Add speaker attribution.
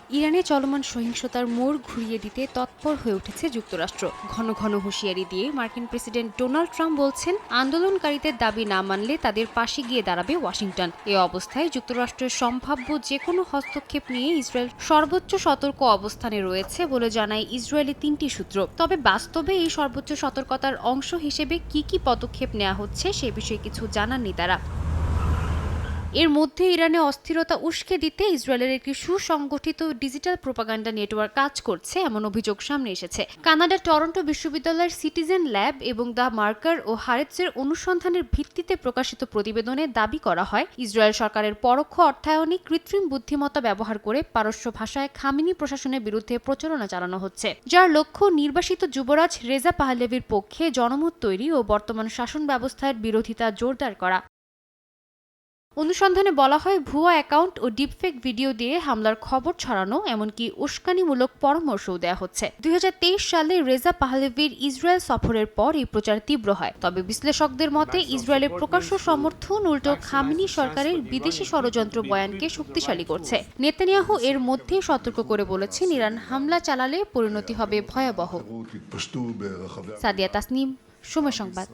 Speaker 1: ইরানে চলমান সহিংসতার মোড় ঘুরিয়ে দিতে তৎপর হয়ে উঠেছে যুক্তরাষ্ট্র। ঘন ঘন হুঁশিয়ারি দিয়ে মার্কিন প্রেসিডেন্ট ডোনাল্ড ট্রাম্প বলছেন, আন্দোলনকারীদের দাবি না মানলে তাদের পাশে গিয়ে দাঁড়াবে ওয়াশিংটন। এ অবস্থায় যুক্তরাষ্ট্রের সম্ভাব্য যেকোনো হস্তক্ষেপ নিয়ে ইসরায়েল সর্বোচ্চ সতর্ক অবস্থানে রয়েছে বলে জানায় ইসরায়েলি ৩টি সূত্র। তবে বাস্তবে এই সর্বোচ্চ সতর্কতার অংশ হিসেবে কি পদক্ষেপ নেওয়া হচ্ছে সে বিষয়ে কিছু জানাননি তারা। এর মধ্যে ইরানে অস্থিরতা উস্কে দিতে ইসরায়েলের একটি সুসংগঠিত ডিজিটাল প্রোপাগান্ডা নেটওয়ার্ক কাজ করছে এমন অভিযোগ সামনে এসেছে। কানাডার টরন্টো বিশ্ববিদ্যালয়ের সিটিজেন ল্যাব এবং দ্য মার্কার ও হারেৎজের অনুসন্ধানের ভিত্তিতে প্রকাশিত প্রতিবেদনে দাবি করা হয়, ইসরায়েল সরকারের পরোক্ষ অর্থায়নে কৃত্রিম বুদ্ধিমত্তা ব্যবহার করে পারস্য ভাষায় খামেনি প্রশাসনের বিরুদ্ধে প্রচারণা চালানো হচ্ছে, যার লক্ষ্য নির্বাসিত যুবরাজ রেজা পাহলেভির পক্ষে জনমত তৈরি ও বর্তমান শাসন ব্যবস্থার বিরোধিতা জোরদার করা। অনুসন্ধানে বলা হয়, ভুয়া অ্যাকাউন্ট ও ডিপফেক ভিডিও দিয়ে হামলার খবর ছড়ানো, এমনকি উস্কানিমূলক পরামর্শও দেওয়া হচ্ছে। ২০২৩ সালে রেজা পাহলেভির ইসরায়েল সফরের পর এই প্রচার তীব্র হয়। তবে বিশ্লেষকদের মতে ইসরায়েলের প্রকাশ্য সমর্থন উল্টো খামেনি সরকারের বিদেশি ষড়যন্ত্র বয়ানকে শক্তিশালী করছে। নেতানিয়াহু এর মধ্যেই সতর্ক করে বলেছেন, ইরান হামলা চালালে পরিণতি হবে ভয়াবহ। সাদিয়া তাসনিম, সময় সংবাদ।